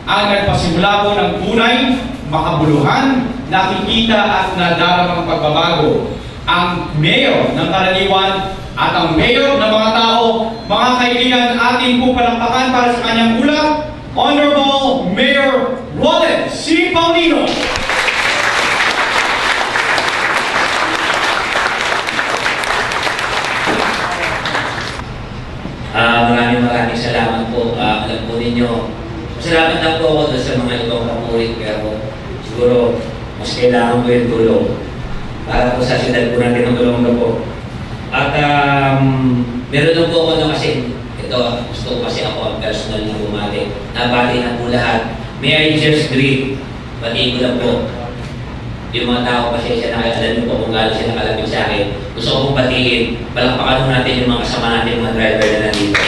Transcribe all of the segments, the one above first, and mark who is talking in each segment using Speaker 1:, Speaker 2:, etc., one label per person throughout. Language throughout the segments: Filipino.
Speaker 1: ang nagpasimula po ng tunay, makabuluhan, nakikita at nadaramang pagbabago. Ang mayor ng Karaniwan at ang mayor ng mga tao, mga kaibigan, ating po palakpakan para sa kanyang ulat, Honorable Mayor Roland C. Paulino.
Speaker 2: Maraming salamat po. Alam po ninyo, masalamat lang po ako doon sa mga ibang pamulit, pero siguro mas kailangan ko yung tulong para po sa siyudad po natin ang tulong na po. At meron lang po ako na kasi, ito, gusto ko kasi ako ang personal na bumati. Nabati na po lahat. May I just greet, batiin ko lang po yung mga tao kasi siya alam niyo po kung gaano siya nakalapit sa akin. Gusto ko pong batiin, palakpakan mo natin yung mga kasama natin, mga driver na nandito.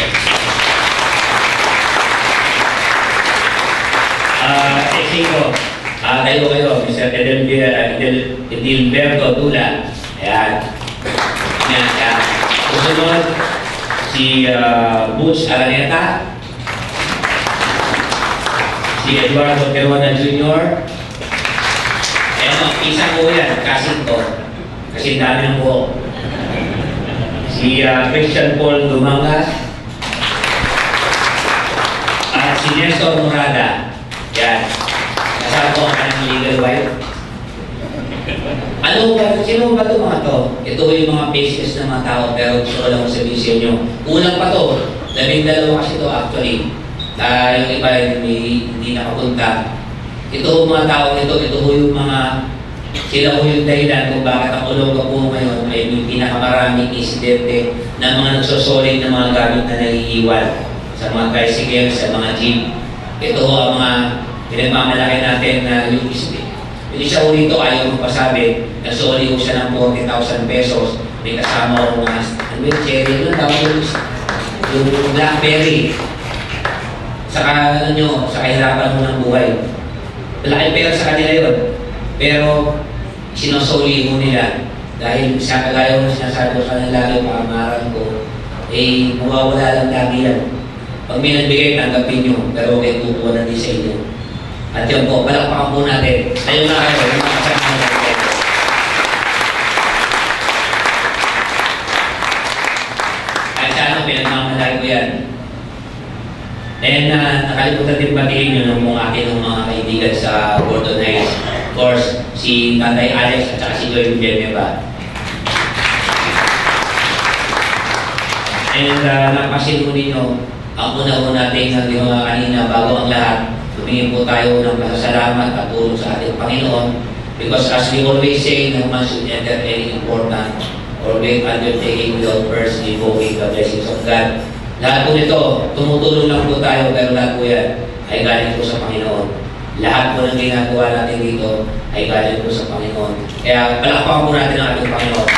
Speaker 2: Exiko, tayo kayo, Mr. Edilberto Dula. Ayan. Ayan siya. Susunod, si Butch Araneta, si Eduardo Peruana Jr., isa ko yan, kasing ko. Kasi dami ng buhok. Si Christian Paul Dumangas. At si Nestor Morada. Yan. Kasama ko ang kanyang legal wife. Ano ba? Sino ba ito mga to? Ito yung mga faces ng mga tao, pero gusto ko lang sabihin sa inyo. Unang pa to, 12 kasi ito actually. Yung iba hindi nakapunta. Ito mga tao ito yung mga sila po yung dahilan kung bakit ang Olonga po ngayon ay may pinakamaraming insidente ng mga nagsosolid ng mga gamit na naiiwan sa mga tricycle, sa mga jeep. Ito ang mga pinagmamalaki natin na yung isa ko rito ayaw magpasabi, nasoli ko siya ng 40,000 pesos. May kasama ko mga cherry, yung blackberry. Saka ano nyo, sa kahirapan mo ng buhay. Malaking pera sa kanila yun. Pero sinosoli mo nila dahil sa kagaya mo sinasabi ko sa kanila lagi pakamaran ko, mawawala lang lagi yan. Pag may nagbigay, tanggapin nyo, pero huwag kayo kukuha na din sa inyo. At yun po, palakpakan po natin. Tayo na kayo, yung mga kasama natin. Kahit saan ang pinagmamalaki ko yan. And nakalimutan din batiin nyo ng akin ng mga kaibigan sa Gordon Heights. Of course, si Tatay Alex at saka si Joy Villanueva. And napasin mo ninyo, ang una-una natin kanina bago ang lahat, tumingin po tayo ng pasasalamat at tulong sa ating Panginoon. Because as we always say, no man should enter any important or great undertaking without first invoking the blessings of God. Lahat po nito, tumutulong lang po tayo, pero lahat po yan ay galing po sa Panginoon. Lahat po ng ginagawa natin dito ay galing po sa Panginoon. Kaya palakpakan po natin ang ating Panginoon.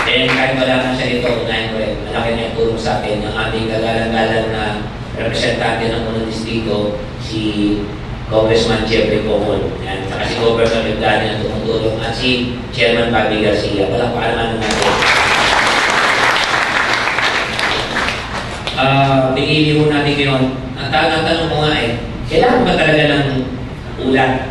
Speaker 2: And kahit wala na siya dito, unahin ko rin, malaki na itulong sa atin ang ating kagalang-galang na representante ng unang distrito, si Congressman Jeffrey Comol. At saka si Governor Magdani na tumutulong at si Chairman Bobby Garcia. Palakpakan naman natin. Pinili mo natin ngayon, ang tanong ko nga kailangan ba talaga ng ulat?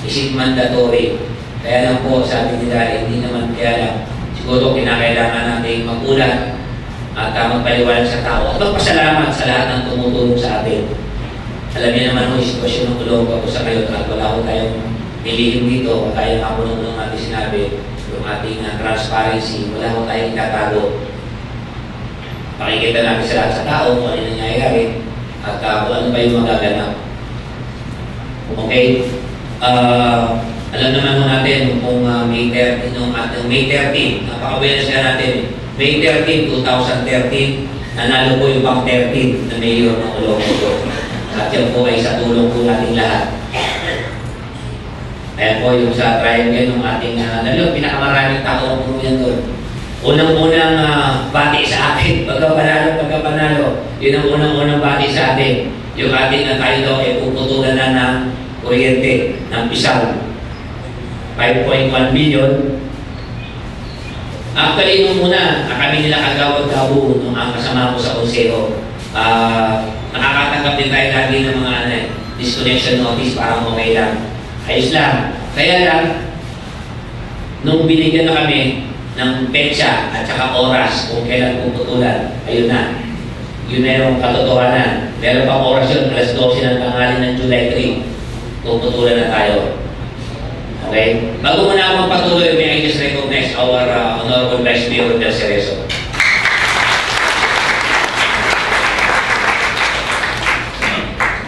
Speaker 2: Is it mandatory? Kaya lang po, sabi nila, hindi naman kaya lang. Siguro kinakailangan natin mag-ulat at magpaliwanag sa tao at magpasalamat sa lahat ng tumutulong sa atin. Alam niyo naman yung sitwasyon ng tulong ako sa kayo at wala ko tayong nilihim dito. Kaya nga po nung ating sinabi, yung ating transparency, wala ko tayong itatago. Pakikita natin sa lahat sa tao kung ano yung nangyayari at kung ano pa yung magaganap. Okay? Alam naman mo natin kung May 13, May 13, napaka-awareness na natin, May 13, 2013, nanalo po yung pang 13 na mayor ng Olonga. At yan po ay sa tulong po natin lahat. Ayan po yung sa triangle ng ating, pinakamaraming tao po yan doon. Unang-unang bati sa atin, pagkapanalo, yun ang unang-unang bati sa atin. Yung ating na tayo daw ay puputulan na ng kuryente, ng pisaw. 5.1 million. Actually, nung una, kami nila kagawad-gawo nung ang kasama ko sa konseho. nakakatanggap din tayo lagi ng mga disconnection notice, parang okay lang. Ayos lang. Kaya lang, nung binigyan na kami ng petsa at saka oras kung kailan puputulan, ayun na. Yun na yung katotohanan. Meron pang oras yun, alas 12 ng tanghali ng July 3. Puputulan na tayo. Okay? Bago muna ako magpatuloy, may I just recognize our Honorable Vice Mayor Del Cerezo.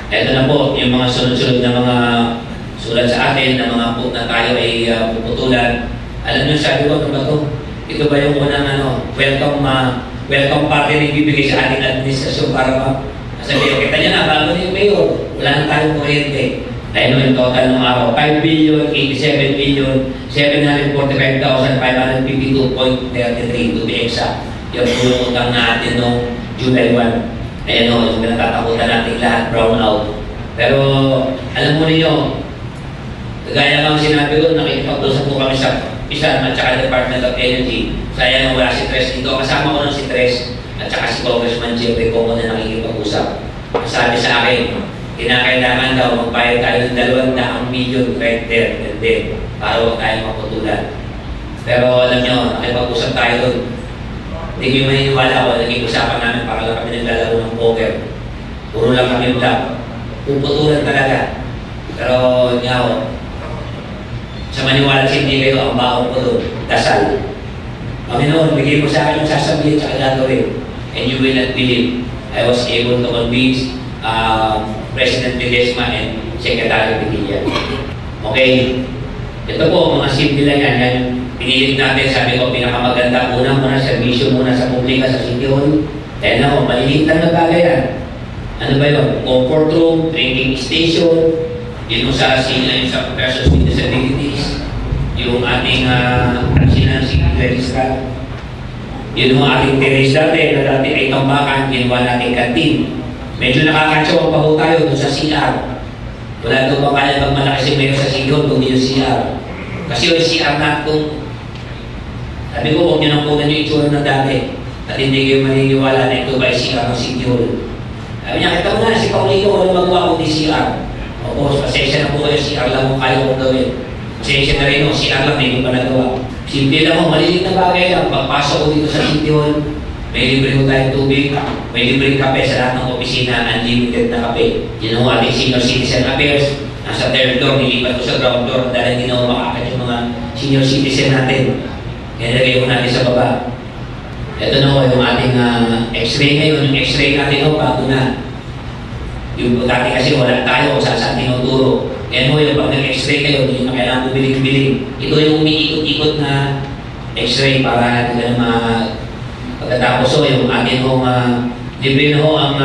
Speaker 2: Ito na po, yung mga sunod-sunod na mga sulat sa atin, na mga po na tayo ay puputulan. Alam niyo, sabi ko, ano ba ito? Ito ba yung unang welcome party na ibibigay sa ating administrasyon para masabihin, kita niya na, bago na yung mayor, wala na tayong kuryente. Ayun yung total ng araw, 5,87,745,552.33 to be exact. Yung tulong utang natin noong July 1. Ayun o, yung pinatatakutan natin lahat, brown out. Pero, alam mo ninyo, gaya ng sinabi ko, nakikipag-usap po kami sa PISAN at saka Department of Energy. Sayang wala si Tres dito. Kasama ko ng si Tres at saka si Congressman Jeffrey Coco na nakikipag-usap. Sabi sa akin, kinakailangan daw magbayad tayo ng 200 million right there and then para huwag tayo maputulan. Pero alam nyo, nakipag-usap tayo doon. Hindi ko yung maniniwala ko, naging usapan namin para lang kami naglalaro ng poker. Puro lang kami black. Puputulan talaga. Pero nga sa maniwala sa hindi kayo, ang baon ko doon, dasal. Panginoon, bigay mo sa akin yung sasabihin sa gagawin. And you will not believe. I was able to convince President Ledesma and Secretary Vigilla. Okay? Ito po, mga simple lang yan. Yan yung pinilit natin, sabi ko, pinakamaganda. Una muna, servisyo muna sa publika, sa City Hall. Dahil ako, maliliit lang na bagay yan. Ano ba yun? Comfort room, drinking station, yun sa persons with disabilities, yung ating financing registrar, yun yung ating terrace dati, na dati ay tambakan, ginawa natin kantin. Medyo nakakatsaw pa ho tayo doon sa CR. Wala doon ba kaya pag malaki si Mayor sa City Hall, kung yung CR. Kasi yung CR na kung sabi ko, huwag nyo nang punan yung itsura ng dati at hindi kayo maniniwala na ito ba yung CR ng City Hall. Sabi niya, kita mo na, si Paulino, walang magawa kundi CR. Opo, pasensya na po kayo, CR lang kung kaya kong gawin. Pasensya na rin, CR lang, hindi ko pa nagawa. Simple lang mo, maliit na bagay lang. Pagpasok ko dito sa City Hall, may libre ko tayong tubig, may libre kape sa lahat ng opisina, unlimited na kape. Yun ang ating senior citizen affairs. Nasa third floor, nilipat ko sa ground floor dahil hindi na makakit yung mga senior citizen natin. Kaya nilagay ko natin sa baba. Ito na ho, yung ating x-ray ngayon. Yung x-ray natin ho, bago na. Yung dati kasi wala tayo kung saan tinuturo. Kaya mo yung pag nag-x-ray kayo, hindi na kailangan bumiling-biling. Ito yung umiikot-ikot na x-ray para hindi na pagkatapos ho, yung atin ho, libre na ho ang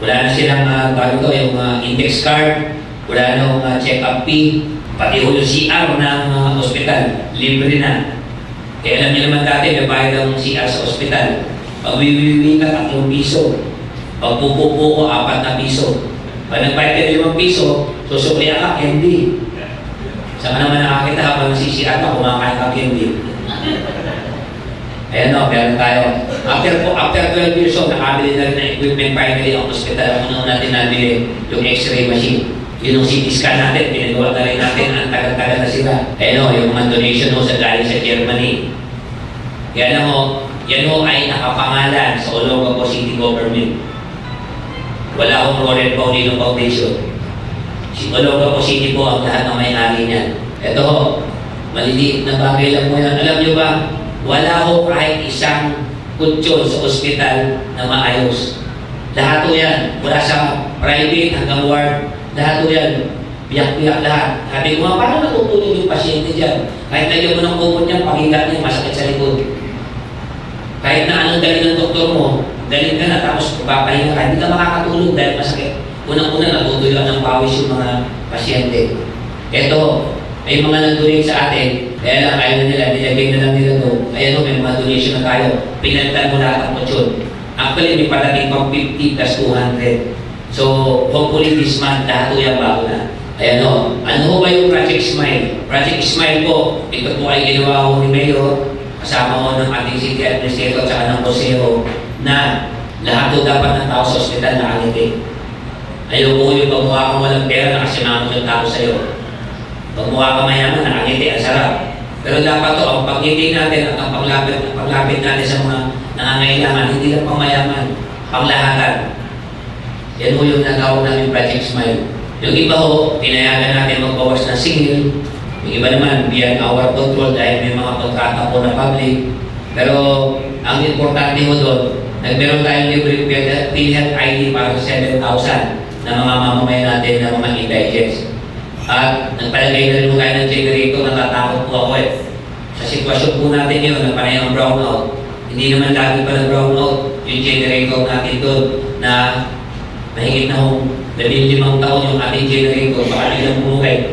Speaker 2: wala na silang bago to, yung index card, wala na ho check-up fee, pati ho yung CR ng hospital, libre na. Kaya alam niyo naman dati, may bayad ang CR sa hospital. Pag wiwiwi ka, 3 piso. Pag pupupo ko, 4 na piso. Pag nagbayad ka 5 piso, susuklihan ka, candy. Saan ka naman nakakita habang nasisiyan ka, kumakain ka candy. Ayan o, meron tayo. After 12 years old, nakabili na rin ng equipment finally ang hospital. Kung natin nabili yung x-ray machine. Yun yung CT scan natin, pinagawa na rin natin, ang tagal-tagal na sila. Ayan o, yung mga donation mo sa galing sa Germany. Yan o, yan o ay nakapangalan sa Olongapo City Government. Wala akong Roland Paulino Foundation. Si Olongapo City po ang lahat ng may-ari niyan. Ito ho, maliliit na bagay lang mo yan. Alam nyo ba, wala ho kahit isang kutsyon sa ospital na maayos. Lahat ho yan, mula sa private hanggang ward, lahat ho yan, biyak-biyak lahat. Sabi ko nga, paano natutulog yung pasyente dyan? Kahit lagyan mo ng kumot niya, pakigat niya, masakit sa likod. Kahit na anong galing ng doktor mo, galing ka na, tapos papahinga ka, hindi ka makakatulog dahil masakit. Unang-una, natutulog ng pawis yung mga pasyente. Ito, may mga nag-donate sa atin, kaya lang ayaw na nila, nilagay na lang nila ito. Ayan o, may mga donation na tayo. Pinalitan mo lahat ang kutsyon. Actually, may padating pang 50 plus 200. So, hopefully this month, lahat o yan bago na. Ayan o, ano ho ba yung Project Smile? Project Smile po, ito po ay ginawa ko ni Mayor, kasama ko ng ating city administrator at saka ng Consejo na Lahat daw dapat ng tao sa ospital nakangiti. Ayaw ko yung pagmukha kang walang pera, nakasimamot yung tao sa'yo. Pagmukha kang mayaman, nakangiti, ang sarap. Pero dapat to, ang pagngiti natin at ang paglapit natin sa mga nangangailangan, hindi lang pang mayaman, panglahatan. Yan ho yung natawag namin Project Smile. Yung iba ho, pinayagan natin magbawas ng singil. Yung iba naman, beyond our control dahil may mga kontrata po na public. Pero ang importante ho doon, nagmeron tayong libre PhilHealth ID para sa 7,000 na mga mamamayan natin na mga indigents. At nagpalagay na rin tayo ng generator, natatakot po ako eh. Sa sitwasyon po natin yun, na panay ng brownout, hindi naman lagi pa ng brownout yung generator natin doon na mahigit na hong 15 taon yung ating generator, baka nilang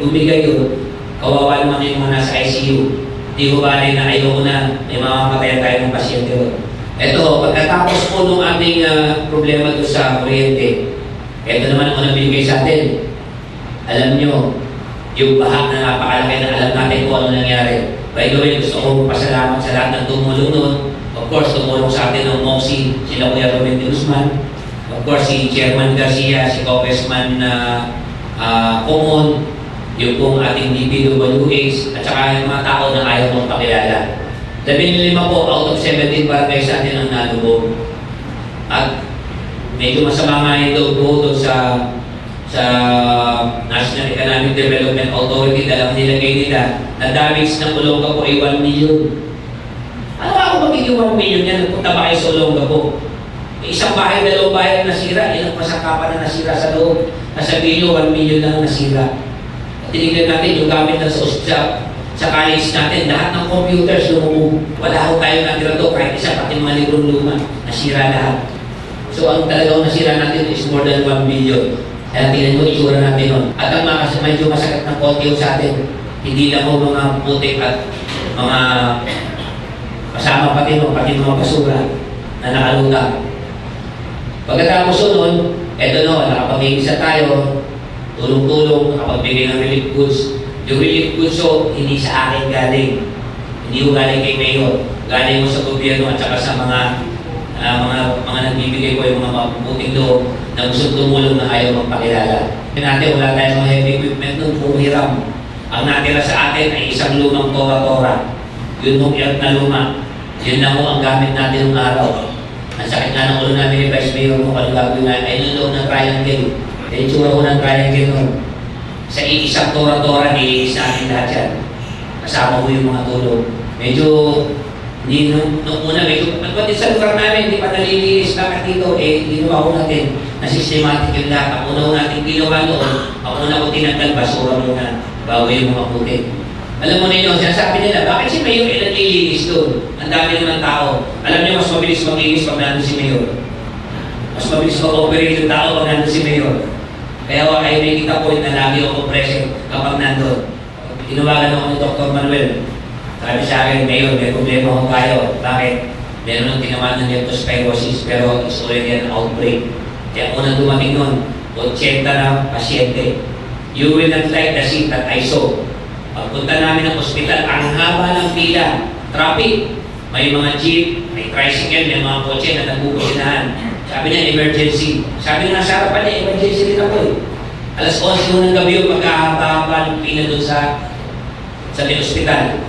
Speaker 2: bumigay yun, kawawa naman yung mga nasa ICU. Hindi ko ba rin na ayoko na may mamamatayan tayo ng pasyente doon. Ito, pagkatapos po nung ating problema doon sa kuryente, ito naman ang nabigay sa atin. Alam nyo, yung baha na napakalaki na alam natin kung ano nangyari. By the way, gusto kong pasalamat sa lahat ng tumulong noon. Of course, tumulong sa atin ng MOXI, sila Kuya Ruben de Guzman. Of course, si Chairman Garcia, si Congressman Common, yung pong ating DPWH, at saka yung mga tao na ayaw mong pakilala. 15 po out of 17 barangay sa atin ang nalubog. At medyo masama nga ito po doon sa National Economic Development Authority, dalang nilagay nila na damage ng Olongapo ay 1 million. Ano ako magiging 1 million yan? Nagpunta ba kayo sa Olongapo? Isang bahay, dalawang bahay na nasira, ilang pasangkapan na nasira sa loob. Nasabihin nyo, 1 million na nasira. At tinignan natin yung gamit na sa college natin, lahat ng computers lumubog. Wala ko tayo natira to, kahit isa, pati mga librong luma, nasira lahat. So ang talagang nasira natin is more than 1 billion. Kaya tingnan mo, itsura natin nun. At ang medyo masakit ng konti sa atin, hindi lang mo mga putik at mga kasama pati mga basura na nakalutang. Pagkatapos nun, eto no, nakapag-iisa tayo, tulong-tulong, nakapagbigay ng relief goods. Yung relief goods so, hindi sa akin galing. Hindi ko galing kay Mayor. Galing mo sa gobyerno at saka sa mga nagbibigay ko yung mga mabuting loob na gusto tumulong na ayaw magpakilala. Natin, wala tayong mga heavy equipment nun, puro hiram. Ang natira sa atin ay isang lumang tora-tora. Yun yung iyak na luma. Yun na ho ang gamit natin ng araw. Ang sakit nga ng ulo namin ni Vice Mayor kung ano gagawin natin ay nung loob ng triangle. Yung itsura ko ng triangle nun. Sa isang tora-tora, nililis natin lahat yan. Kasama ko yung mga tulong. Medyo hindi nung una, medyo pati sa lugar namin, hindi pa nalilinis na dito, ginawa ko natin na systematic yung lahat. Ang una natin ginawa noon, ang una ko tinanggal, basura muna, bago yung mga puti. Alam mo ninyo, sinasabi nila, bakit si Mayor nalilinis doon? Ang dami naman tao. Alam niyo, mas mabilis maglinis pag nandun si Mayor. Mas mabilis mag-operate yung tao pag nandun si Mayor. Kaya kayo may kita point na lagi ako present kapag nandun. Tinawagan ako ni Dr. Manuel. Sabi sa akin, Mayor, may problema ko tayo. Bakit? Meron nang tinamaan ng leptospirosis pero it's already an outbreak. Kaya unang dumating nun, 80 na pasyente. You will not like the scene that I saw. Pagpunta namin ng ospital, ang haba ng pila, traffic. May mga jeep, may tricycle, may mga kotse na nagpupusinahan. Sabi niya, emergency. Sabi nga sa harapan niya, emergency din ako eh. Alas 11 ng gabi yung pagkahaba ng pila doon sa ospital.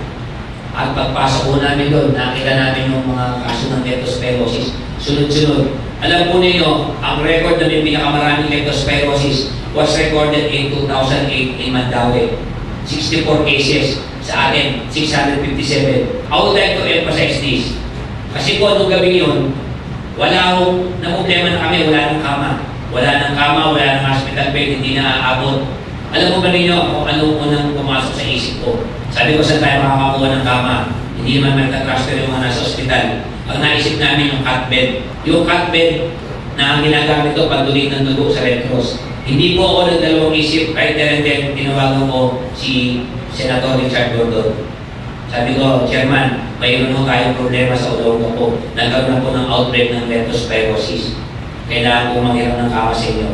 Speaker 2: At pagpasok po namin doon, nakita namin yung mga kaso ng leptospirosis. Sunod-sunod. Alam po ninyo, ang record na may pinakamaraming leptospirosis was recorded in 2008 in Mandaue. 64 cases. Sa atin, 657. I would like to emphasize this. Kasi po, nung gabi yun, wala akong na-problema na kami, wala nang kama. Wala nang kama, wala nang hospital bed, hindi na aabot. Alam mo ba ninyo kung anong unang pumasok sa isip ko? Sabi ko, saan tayo makakakuha ng kama? Hindi naman magta-transfer yung mga nasa ospital. Ang naisip namin yung cot bed. Yung cot bed na ang ginagamit ko pag-donate ng dugo sa Red Cross. Hindi po ako nagdalawang isip, kahit din tinawagan ko si Senator Richard Gordon. Sabi ko, Chairman, mayroon ho tayong problema sa Olongapo. Nagkaroon na po ng outbreak ng leptospirosis. Kailangan po manghiram ng kama sa inyo.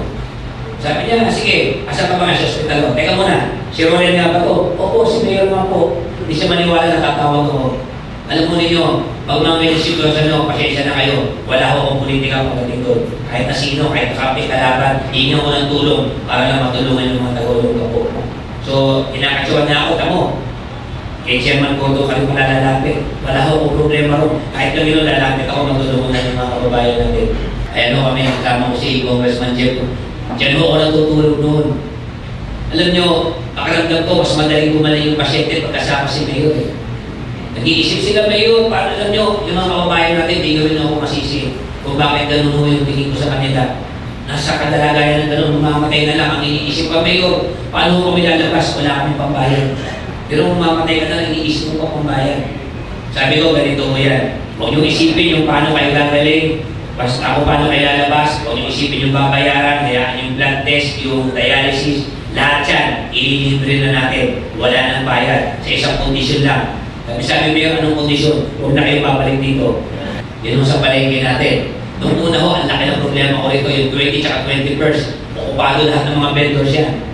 Speaker 2: Sabi niya, sige, asa ka ba nga sa ospital? Teka muna, si Roland nga ba to? Opo, si Mayor nga po. Hindi siya maniwala na tatawag ko. Alam mo ninyo, Pag mga ganyan sitwasyon nyo, pasensya na kayo. Wala ho akong politika pagdating doon. Kahit na sino, kahit kapit kalaban, hihingi ko ng tulong para lang matulungan yung mga tagulong ko. So, inakatsuhan na ako, tamo. Kay Chairman Cotto ka rin pala lalapit. Wala ho akong problema ron. Kahit lang yun, lalapit ako, matulungan ng mga kababayan natin. Ayan ho kami, kasama ko si Congressman Jeff. Diyan ho ako natutulog noon. Alam nyo, pakiramdam ko, mas madaling gumaling yung pasyente pagkasama si Mayor. Nag-iisip sila, Mayor, paano alam nyo, yung mga kababayan natin, di ko rin ako masisi kung bakit ganun ho yung tingin ko sa kanila. Nasa kadalagayan ng ganun, mamamatay na lang. Ang iniisip pa, Mayor, paano ho kami lalabas? Wala kami pambayad. Pero kung mamamatay ka na lang, iniisip mo pa pambayad. Sabi ko, ganito mo yan. Huwag nyo isipin yung paano kayo gagaling. Basta ako paano kayo lalabas. Huwag nyo isipin yung babayaran, hayaan yung blood test, yung dialysis. Lahat yan, ililibre na natin. Wala nang bayad. Sa isang kondisyon lang. Sabi mo anong kondisyon? Huwag na kayo babalik dito. Yun sa palengke natin. Noong una ho, ang laki ng problema ko rito, yung 20 at 21st. Okupado lahat ng mga vendors yan.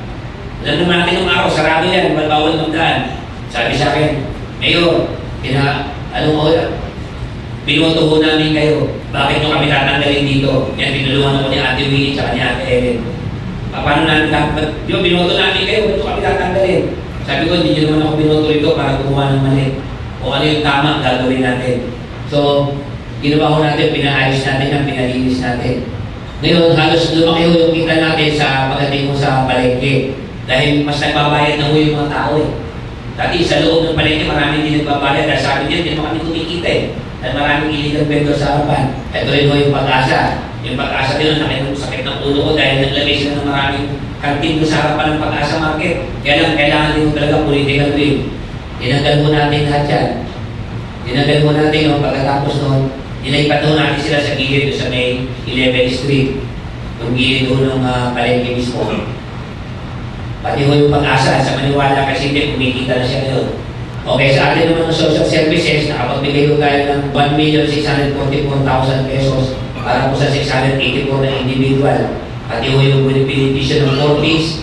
Speaker 2: Alam naman natin nung araw, sarado yan, bawal magdaan. Sabi sa akin, Mayor, binoto ho namin kayo. Bakit nyo kami tatanggalin dito? Yan, tinulungan ako ni Ate Winnie at ni Ate Ellen. Paano namin dapat? Yung binoto namin kayo, ba't nyo kami tatanggalin? Sabi ko, hindi nyo naman ako binoto rito para gumawa ng mali. O ano yung tama, gagawin natin. So, ginawa ko natin, pinaayos natin ang pinalinis natin. Ngayon, halos lumaki ho yung kita natin sa pagdating mo sa palengke. Dahil mas nagbabayad na ho yung mga tao eh. Dati sa loob ng palengke, maraming hindi nagbabayad. Dahil sabi niya, hindi naman kami kumikita eh. Dahil maraming illegal vendor sa harapan. Ito rin ho yung pag-asa. Yung pag-asa din, ang sakit ng ulo ko dahil naglagay sila ng maraming kantin sa harapan ng pag-asa market. Kaya lang, kailangan din talaga political will. Tinanggal mo natin lahat yan. Tinanggal mo natin yung pagkatapos noon, nilaipat ho natin sila sa gilid sa may 11th Street. Yung gilid ho ng palengke mismo. Pati ho yung pag-asa sa Maniwala kasi hindi, kumikita na siya ngayon. Okay, sa atin naman ng social services, nakapagbigay ho tayo ng 1,644,000 pesos para po sa 684 na individual. Pati ho yung beneficio ng 40s,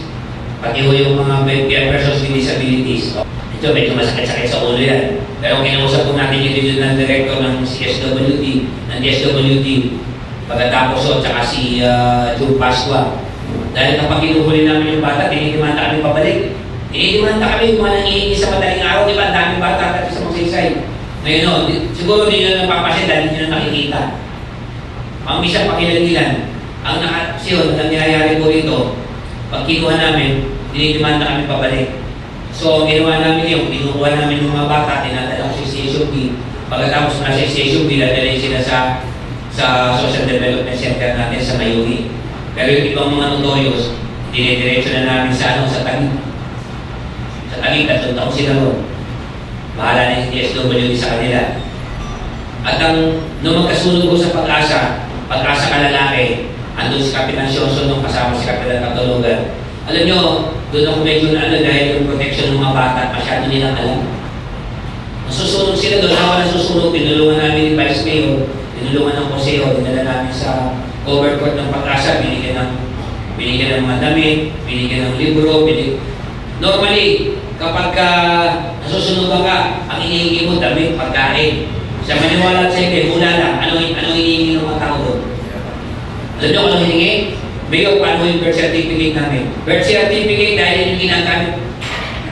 Speaker 2: pati ho yung mga persons with disabilities. Ito, medyo masakit-sakit sa ulo yan. Pero kinausap po natin yung regional director ng CSWD, ng DSWD, pagkatapos ho, tsaka si Joe Pasqua. Dahil kapag kinuhuli namin yung bata, tinidimanda kami pabalik. Tinidimanda kami yung mga nangihingi sa madaling araw, di ba? Ang daming bata at sa magsaysay. Ngayon, no, siguro hindi nyo napapasin dahil hindi nyo nakikita. Ang misang pakilalilan, ang nangyayari po rito, pag kinuha namin, tinidimanda kami pabalik. So, ginawa namin yung, kinukuha namin yung mga bata, tinatala ko sa Station B. Pagkatapos na sa Station B, dadalhin sila sa Social Development Center natin sa Mayumi. Pero yung ibang mga notorious, dinidiretso na namin sa Taguig. Sa Taguig, 3 taon sila ron. Bahala na yung DSWD sa kanila. At nung magkasunod ko sa pag-asa ka lalaki, andun si Kapitan Sionson nung kasama si Kapitan Katulugan. Alam nyo, doon ako medyo dahil yung protection ng mga bata, masyado nilang alam. Nasusunod sila doon, ako nasusunod, pinulungan namin ni Vice Mayor, pinulungan ng Consejo, dinala namin sa cover court ng pag-asa, binigyan ng mga damit, binigyan ng libro, Normally, kapag nasusunod ka, ang hinihingi mo, damit, pagkain. Sa Maniwala at Seke, mula lang, anong hinihingi ng mga tao doon? Alam nyo kung anong hinihingi? Mayor, paano yung birth certificate namin? Birth certificate dahil yung ginagamit.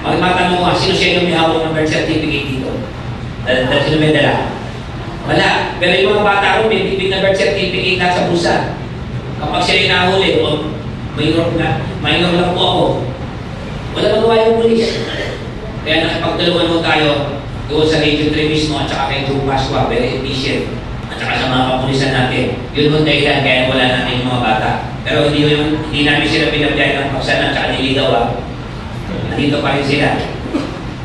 Speaker 2: Matanong ko, sino siya yung may hawak ng birth certificate dito? Dahil sino may dala? Wala. Pero yung mga bata ko, may bibig na birth certificate na sa bulsa. Kapag siya yung nahuli, minor lang po ako. Wala magawa yung pulis. Kaya nakipagtulungan mo tayo doon sa Region 3 mismo at saka kay Joe Pasqua, very efficient. At saka sa mga kapulisan natin. Yun yung dahilan kaya wala natin yung mga bata. Pero hindi namin sila pinabiyay ng paksanan at saka niligaw. Nandito pa rin sila.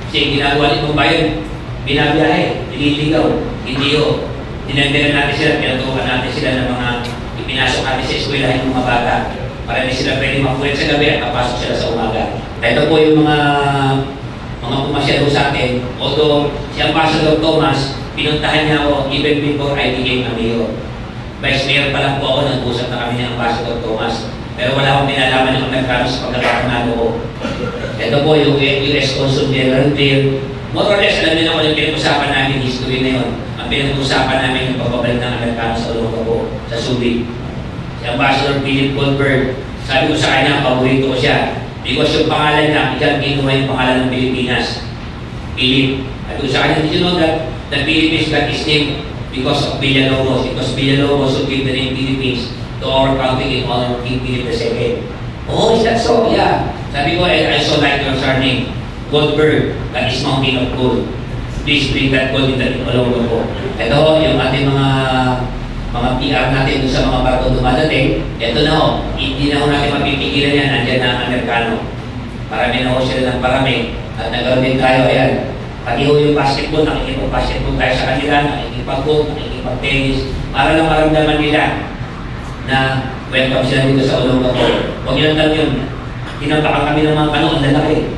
Speaker 2: Kasi ginagawa nito ba yun? Binabiyahe, nililigaw. Hindi o. Dinagdagan natin sila, pinatukan natin sila ng mga ipinasok natin sa eskwelahin ng mga bata para hindi sila pwede makulit sa gabi at kapasok sila sa umaga. Ito po yung mga pumasyado sa atin. Although si Ambassador Thomas, pinuntahan niya ako even before I became a mayor. Vice Mayor pa lang po ako, nag-usap na kami ni Ambassador Thomas. Pero wala akong pinalaman yung nagkaroon sa pagkakapanalo ko. Ito po yung US Consul General Bill. More or less, alam niyo na kung yung pinag-usapan namin history na yun. Ang ang pinag-uusapan namin yung pagbabalik ng Amerikano sa Olongapo, sa Subic. Si Ambassador Philip Goldberg, sabi ko sa kanya, paborito ko siya. Because yung pangalan niya, ikaw kinuha yung pangalan ng Pilipinas. Philip. Sabi ko sa kanya, did you know that the Philippines got its name because of Villalobos? Because Villalobos would give the name Philippines to our country in honor of King Philip II. Oh, is that so? Yeah. Sabi ko, I also like your surname, Goldberg, that is mountain of gold. Please bring that gold in the Olongapo. Ito, yung ating mga PR natin doon sa mga bago dumadating. Ito na ho, hindi na ho natin mapipigilan yan, andyan na ang Amerikano. Parami na ho sila ng parami. At nagkaroon din tayo, ayan. Pati ho yung basketball, nakikipag-basketball tayo sa kanila, nakikipag-golf, nakikipag-tennis, para lang maramdaman nila na welcome sila dito sa Olongapo. Huwag nyo lang yun. Tinampakan kami ng mga kanong, ang lalaki.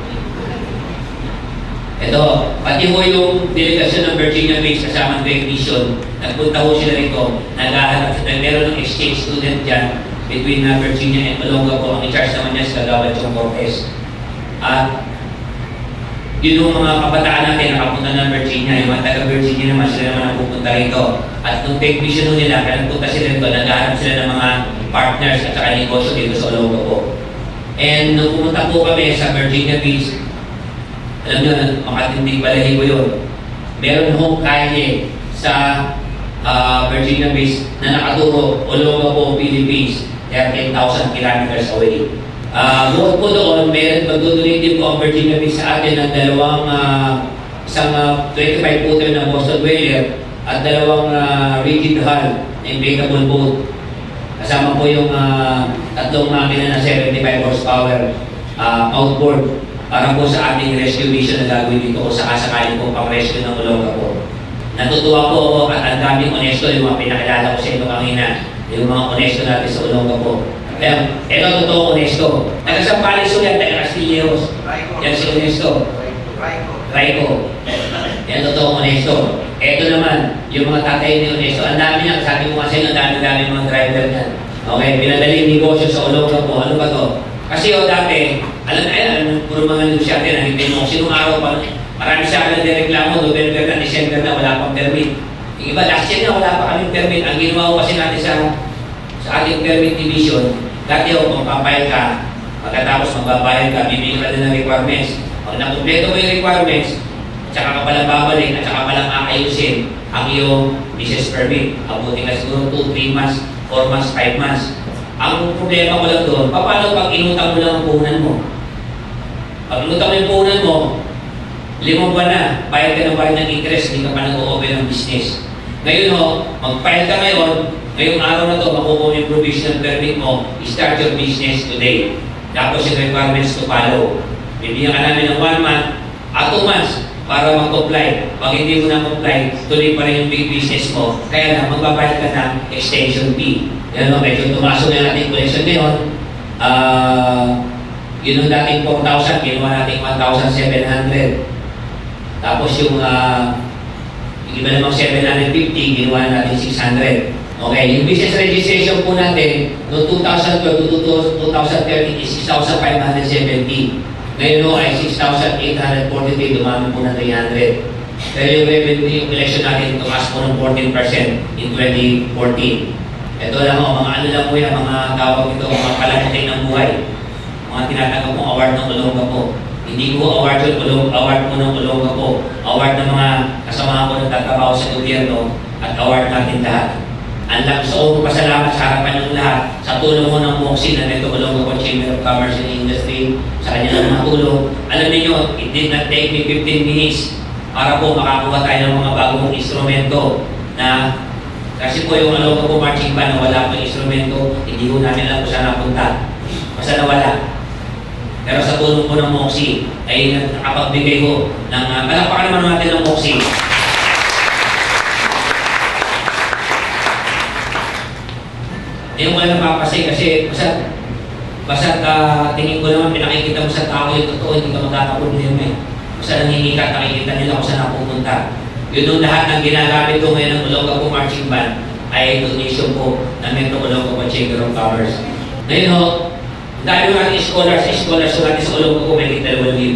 Speaker 2: Ito, pati ho yung delegasyon ng Virginia Beach kasama ng Great Mission, nagpunta ho sila rito, naghahanap sila, meron ng exchange student dyan between Virginia and Olongapo. Ang i-charge naman niya sa Gawad Chong Cortez. At yun yung mga kabataan natin nakapunta ng Virginia, yung mga taga-Virginia naman sila naman ang pupunta rito. At nung Great Mission nila, kaya nagpunta sila rito, naghahanap sila ng mga partners at saka negosyo dito sa Olongapo. And nung pumunta po kami sa Virginia Beach, alam nyo, makatindig balahibo yun. Meron hong kalye sa Virginia Beach na nakaturo Olongapo, Philippines, 13,000 kilometers away. Bukod po doon, meron magdudunit din po ang Virginia Beach sa atin ng dalawang isang 25 footer na Boston Whaler at dalawang rigid hull na impeccable boat. Kasama po yung tatlong makina na 75 horsepower outboard para po sa ating rescue mission na gagawin dito kung sakasakali po pang-rescue ng Olongapo. Natutuwa po ako at ang daming honesto yung mga pinakilala ko sa inyo kanina, yung mga honesto natin sa Olongapo. Kaya, ito totoo honesto. Taga-Sampales yan, taga-Castilleros. Yan si honesto. Raiko. Yan totoo honesto. Ito naman, yung mga tatay ni honesto. Ang dami niya, sabi ko kasi ang dami-dami mga driver niyan. Okay, pinadaling negosyo sa Olongapo. Ano ba to? Kasi dati, alam, puro mga negosyante na hindi mo. Sinong araw pa, marami sa akin na reklamo, November na, December na, wala pang permit. Yung iba, last year na, wala pa kaming permit. Ang ginawa ko kasi natin sa ating permit division, dati kung papayag ka, pagkatapos magbabayad ka, bibigyan ka na ng requirements. Pag nakumpleto mo yung requirements, tsaka ka palang babalik, at tsaka palang aayusin ang iyong business permit. Abutin ka siguro 2, 3 months, 4 months, 5 months. Ang problema ko lang doon, paano pag inutang mo lang ang puhunan mo? Pag inutang mo yung puhunan mo, 5 buwan na, bayad ka ng bayad ng interest, hindi ka pa nag-o-open ng business. Ngayon mag-file ka ngayon, ngayong araw na to, makukuha yung provisional permit mo, start your business today. Tapos yung requirements to follow. Bibigyan ka namin ng 1 month at 2 months para mag-comply. Pag hindi mo na comply, tuloy pa rin yung big business mo. Kaya na, magbabayad ka ng extension fee. Yan medyo tumaso na natin collection ngayon. Yun yung dating 4,000, ginawa natin 1,700. Tapos yung iba namang 750, ginawa natin 600. Okay, yung business registration po natin, noong 2012 to 2013 is 6,570. Ngayon ay 6,843, dumami po ng 300. Pero yung revenue, yung collection natin, tumaas po ng 14% in 2014. Ito lang mga ano lang po yan, mga tawag ito, mga palamutin ng buhay. Mga tinatanggap pong award ng Olongapo. Hindi ko award yun, award po ng Olongapo. Award ng mga kasama ko nagtatrabaho sa gobyerno at award natin lahat. Ang gusto ko pasalamat sa harapan ng lahat sa tulong mo ng MOXI na nito Olongapo Chamber of Commerce and Industry sa kanya ng mga tulong. Alam niyo, it did not take me 15 minutes para po makakuha tayo ng mga bagong instrumento na kasi po yung Olongapo Marching Band na wala po yung instrumento, hindi ko namin alam kung saan napunta. Basta nawala. Pero sa tulong po ng MOXI ay nakapagbigay ko ng palakpakan naman natin ng MOXI. Hindi ko lang napapasay kasi basta tingin ko naman pinakikita mo sa tao yung totoo, hindi ka magkakaproblema eh. Basta nangingikat, nakikita nila kung saan napupunta. Yun yung lahat ng ginagamit ko ngayon ng Olongapo Marching Band ay donation po na Metro Olongapo Chamber of Commerce. Ngayon dahil natin scholars natin sa Olongapo may 2,000.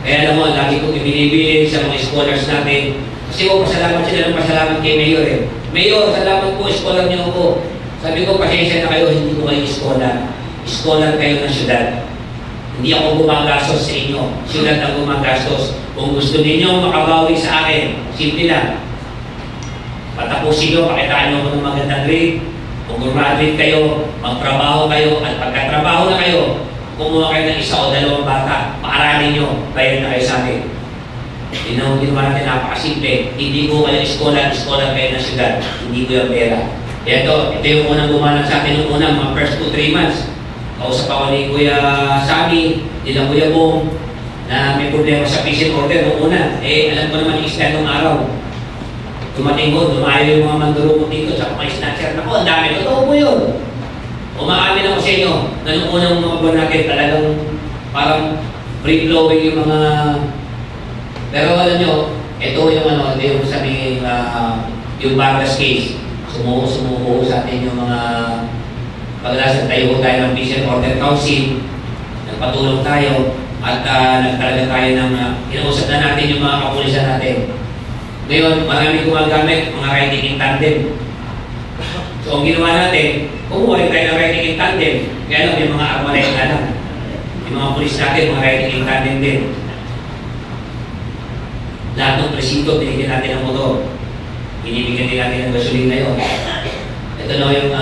Speaker 2: Kaya alam mo, lagi kong ibinibili sa mga scholars natin Kasi po, pasalamat sila ng pasalamat kay Mayor eh. Mayor, salamat po, scholar niyo ako. Sabi ko, pasensya na kayo, hindi ko kayo scholar. Scholar kayo ng syudad. Hindi ako gumagastos sa inyo. Syudad ang gumagastos. Kung gusto ninyo makabawi sa akin, simple lang. Patapusin nyo, pakitaan nyo ako ng magandang grade. Kung graduate kayo, magtrabaho kayo, at pagkatrabaho na kayo, kumuha kayo ng 1 o 2 bata, paaralin nyo, bayad na kayo sa akin. Yun ang ginawa natin, napakasimple. Hindi ko kayo scholar kayo ng syudad. Hindi ko yung pera. Kaya ito yung unang gumalang sa atin ng unang mga first 2-3 months. Kausap ako ni Kuya Sammy, nila Kuya Bong, na may problema sa patient order noong una. Alam ko naman yung isla nung araw. Dumating ko, dumayo yung mga mandurukot dito, tsaka mga snatcher. Ako, ang dami. Totoo po yun. Umaamin ako sa inyo na nung unang mga buwan natin, talagang parang free-flowing yung mga... Pero alam nyo, ito yung sabihin, yung Vargas case. Sumuko sa atin yung mga paglasan tayo ng Patient Order Council, nagpatulong tayo at nagtalaga tayo ng kinausap na natin yung mga kapulisan natin. Ngayon, marami gumagamit mga riding in tandem. So ang ginawa natin, kumuha rin tayo ng riding in tandem. Kaya lang yung mga armalay na lang. Yung mga pulis natin, mga riding in tandem din. Lahat ng presinto, binigyan natin ng motor. Binibigyan din natin ng gasolina yun. Ito na yung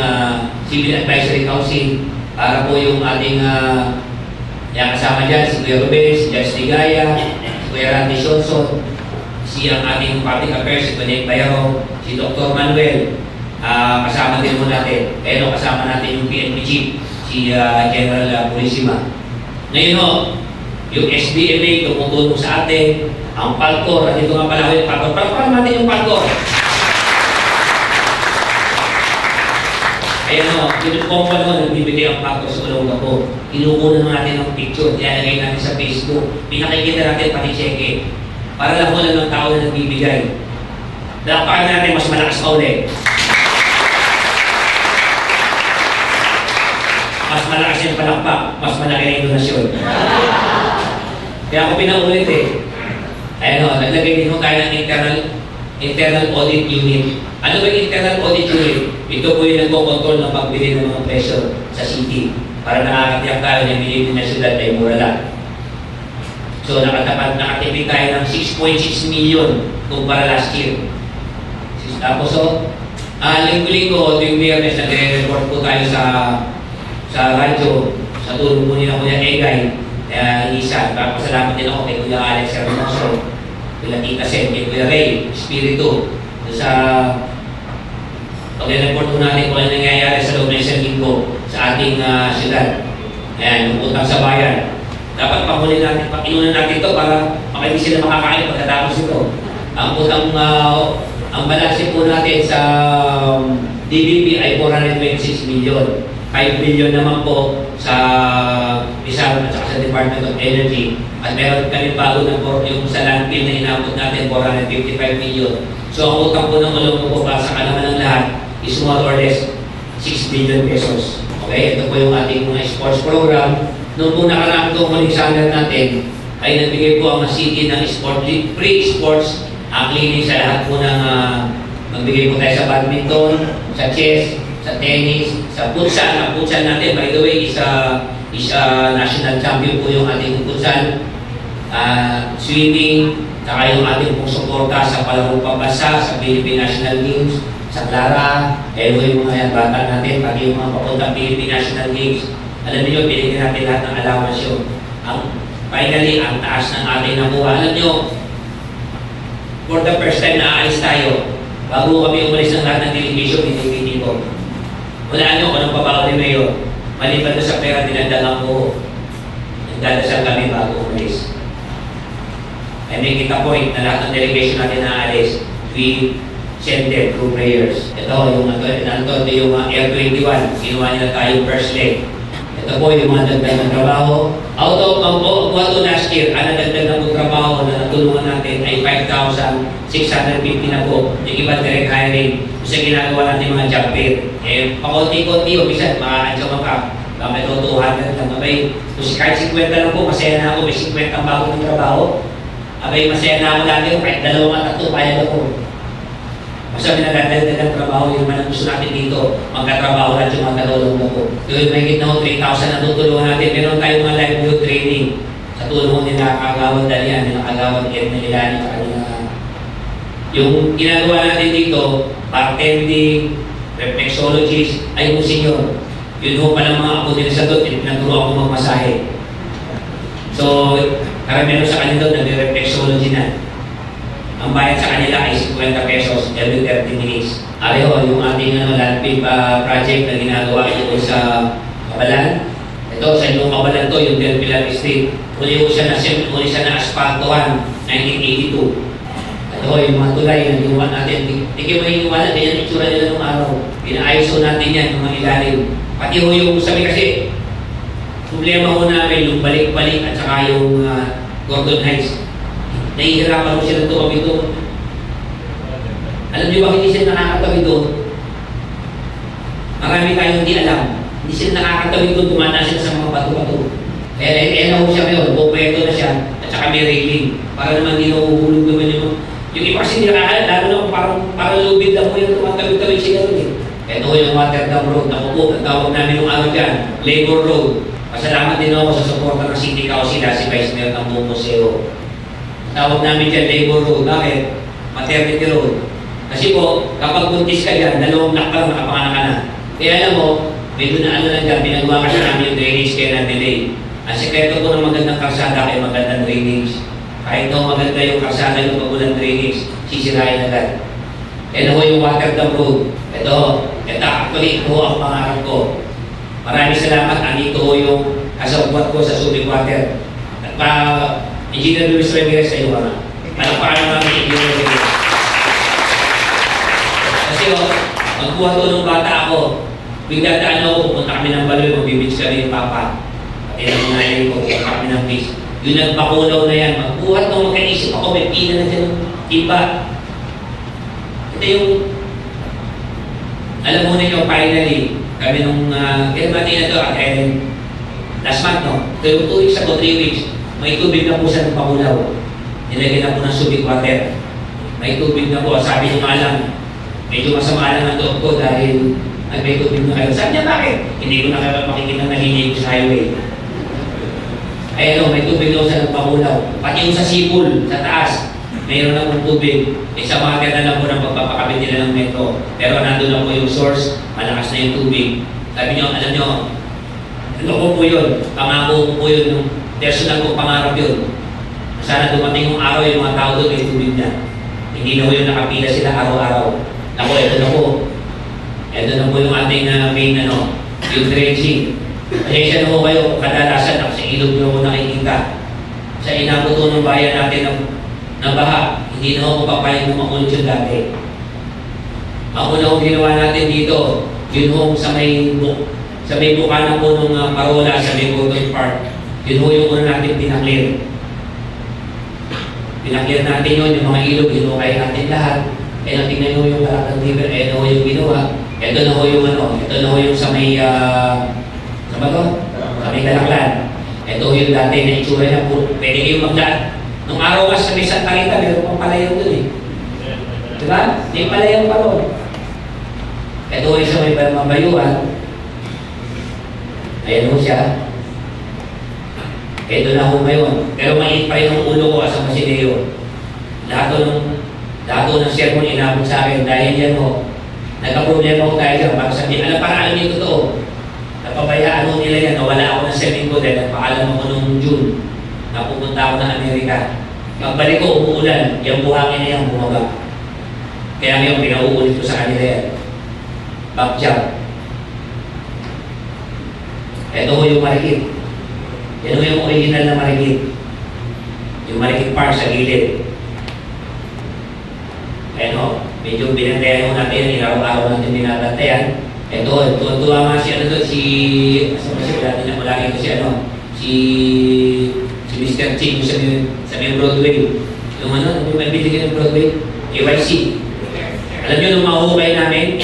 Speaker 2: Civil Advisory Council para po yung ating yung kasama dyan, si Kuya Ruben, si Judge Ligaya, si Kuya Randy Shonson, si ang ating Public Affairs, si Tonette Bayaro, si Dr. Manuel, kasama din mo natin. Pero kasama natin yung PNP Chief, si General Purisima. Ngayon ho, yung SBMA tumutulong sa atin, ang Palcor, at ito nga pala yung Palcor. Palcor natin yung Palcor. Ayan o, yung kompa naman, nagbibigay ang Palcor sa ulong ako. Kinukunan natin ang picture, ilalagay natin sa Facebook, pinakikita natin pati cheque. Para lang lang ng tao na nagbibigay. Dapat natin mas malakas pa ulit. Mas malakas yung palakpak, mas malaki na yung donasyon. Kaya ako pinaulit eh. Ayan o, naglagay din tayo ng internal audit unit. Ano ba yung internal audit unit? Ito po yung nagko-control ng pagbili ng mga presyo sa city para nakakatiyak tayo na bilhin na syudad ay mura lang. So nakatipid tayo ng 6.6 million kumpara last year. Tapos linggo-linggo, tuwing Biyernes, nagre-report po tayo sa radyo, sa tulong po nila Kuya Egay, isa. Pasalamat din ako kay Kuya Alex Hermoso, Kuya Tita Sen, kay Kuya Ray, Espiritu, sa pag-report po natin kung ano nangyayari sa loob ng isang linggo sa ating syudad. Ayan, yung utang sa bayan. Dapat pahuli natin, inunan natin ito para hindi sila makakain pagkatapos ito. Ang utang, ang balanse po natin sa DBP ay 426 million. 5 billion naman po sa Rizal at sa Department of Energy. At meron kami bago na yung sa landfill na inabot natin, 455 million. So ang utang po ng ulong po para sa kalaman ng lahat is more or less 6 billion pesos. Okay, ito po yung ating mga sports program. Noong po nakaraan itong huling summer natin, ay nagbigay po ang city ng free sports clinic sa lahat po ng magbigay po tayo sa badminton, sa chess, sa tennis, sa futsal. Ang futsal natin, by the way, is national champion po yung ating futsal. Swimming, saka yung ating pong suporta sa palarong pambasa, sa Philippine National Games, sa Clara, yung mga bata natin, pati yung mga papuntang Philippine National Games. Alam niyo, binigyan natin lahat ng allowance yun. Finally, ang taas ng ating nakuha. Alam niyo, for the first time na aalis tayo, bago kami umalis ng lahat ng delegation, hindi ko. Wala nyo kung anong pabaho ni Mayor. Maliban sa pera, dinadalang ko. Nagdadasal kami bago umalis. I make it a point na lahat ng delegation natin na aalis, we send them through prayers. Ito yung Air 21, ginawa nila tayong first leg. Ito po yung mga dagdag ng trabaho. Out of what last year, ang nadagdag ng trabaho na natulungan natin ay 5,650 na po. Yung iba direct hiring sa ginagawa natin mga job fair. Pakunti-kunti, o bisan, makakadyaw ka. May 200 lang. Kahit 50 lang po, masaya na ako, may 50 ang bagong trabaho. Abay, masaya na ako lagi, kahit dalawang at tatlo, kaya ako. Basta may nagdadagdag ng trabaho, yung man ang gusto natin dito, magkatrabaho lang yung mga katulong ako. Yung may git na 3,000 na tutulungan natin, meron tayong mga livelihood training sa tulong nila Kagawad Dalian, nila Kagawad Edna Ilani, sa kanila. Yung ginagawa natin dito, bartending, reflexologist, ay yung senior. Yun ho palang mga ako nila sa doon, pinagturo ako magmasahe. So, karamihan sa kanila doon, nag-reflexology na. Ang bayad sa kanila ay 50 pesos every 30 minutes. Areho, yung ating landfill project na ginagawa ito sa Kabalan. Ito, sa inyong Kabalan to, yung Del Pilar Street. Uli siya na asphaltohan, 1982. Ito, yung mga tulay na ginawa natin. Hindi kayo mahiniwala, ganyan yung itsura nila nung araw. Pina-ISO natin yan, yung mga ilalim. Pati ho yung sabi kasi, problema ko namin yung balik-balik at saka yung Gordon Heights. Nahihirapan ko sila tumawid doon. Alam niyo ba hindi sila nakakatawid doon? Marami tayong hindi alam. Hindi sila nakakatawid doon, dumana sila sa mga bato-bato. Kaya na ho siya ngayon, bupweto na siya, at saka may railing. Para naman hindi nahuhulog naman yung iba kasi hindi nakakala, lalo na parang lubid lang po yung tumatawid-tawid sila doon eh. Ito yung Rotterdam Road, nakupo, ang tawag namin nung araw dyan, Labor Road. Pasalamat din ako sa suporta ng City Council si Vice Mayor ng buong museo. Tawag namin dyan Labor Road. Bakit? Maternity Road. Kasi po, kapag buntis ka dyan, 2 block pa lang nakapanganak ka na. Kaya alam mo, medyo na ano lang dyan, pinagawa kasi namin yung drainage kaya na-delay. Ang sekreto po ng magandang karsada ay magandang drainage. Kahit no maganda yung karsada yung magulang drainage, sisirain agad. Yan ho yung Rotterdam Road. Ito actually, ito ang pangarap ko. Maraming salamat, andito ho yung kasabwat ko sa Subic Water. At Engineer Luis Ramirez sa iyo ka na. Palakpakan naman ang Engineer Ramirez. Kasi magbuhat ko nung bata ako, bigdadaan ako, pupunta kami ng Baloy, magbibits kami ng Papa. Pati ng mga nanay ko, pupunta kami ng beach. Yung nagpakulaw na yan, magbuhat nung magkaisip ako, may pina na dyan ng iba. Ito yung, alam mo na yung finally, kami nung, kaya natin na ito, last month, no? Ito yung 2 weeks ago, 3 weeks, may tubig na po sa pangulaw. Nilagyan na po ng Subic Water. May tubig na po. Sabi ko nga lang, medyo masama lang ang loob ko dahil may tubig na kayo. Sabi niya, bakit? Hindi ko na kayo makikita na hinihingi ko sa highway. Ay ano, may tubig daw sa pangulaw. Pati yung sa Sipul, sa taas, mayroon na pong tubig. Sa water na lang po ng pagpapakabit nila ng metro. Pero nandun na po yung source, malakas na yung tubig. Sabi niyo, alam niyo, ano po yun? Pangako ko po yun nung personal kong pangarap yun. Sana dumating yung araw yung mga tao doon may tubig na. Hindi na po yung nakapila sila araw-araw. Naku, ito na po. Ito na po yung ating main yung dredging. Pasensya na po kayo, kadalasan ako sa ilog nyo ako nakikita. Sa inabot po ng bayan natin ng baha, hindi na ako papayag na makulit yung dati. Ang una kong ginawa natin dito, yun ho sa may bukana po ng Parola, sa may Gordon Park. Yun ho yung una natin pinaklir. Pinaklir natin yun, yung mga ilog, hinukay natin lahat. Eh, natingnan nyo yung Kalakang River, eh, ano ho yung ginawa. Ito na ho yung ito na ho yung sa may, sa ba to? Sa may Kalaklan. Ito ho yung dati na itsura niya, pwede kayong magdaan. Nung araw nga sa may Santa Rita, meron pang palayaw dun eh. Diba? May palayaw pa ron. Ito ho yung sa may Mabayuan. Ayan ho siya. Ito na ho ngayon. Pero maliit pa rin ang ulo ko as a masineo. Lahat ng sermon inabot sa akin dahil yan ho. Nagka-problema ko tayo dyan. Baka sabihin, alam niyo totoo. Napabayaan ho nila yan. Nawala ako ng serving ko dahil nagpaalam ako nung June. Napupunta ako ng Amerika. Pagbalik ko, umuulan. Yung buhangin na yan bumaba. Kaya ngayon, pinauulit ko sa kanila yan. Back jump. Ito ho yung marikit. Yan ho yung original na marikit. Yung marikit park sa gilid. Ayan ho, medyo binantayan ho natin, araw-araw natin binabantayan. Ito, tuwa nga si si Mr. Ching sa may Broadway. Yung yung may binigyan ng Broadway, KYC. Alam nyo, nung mahuhukay namin,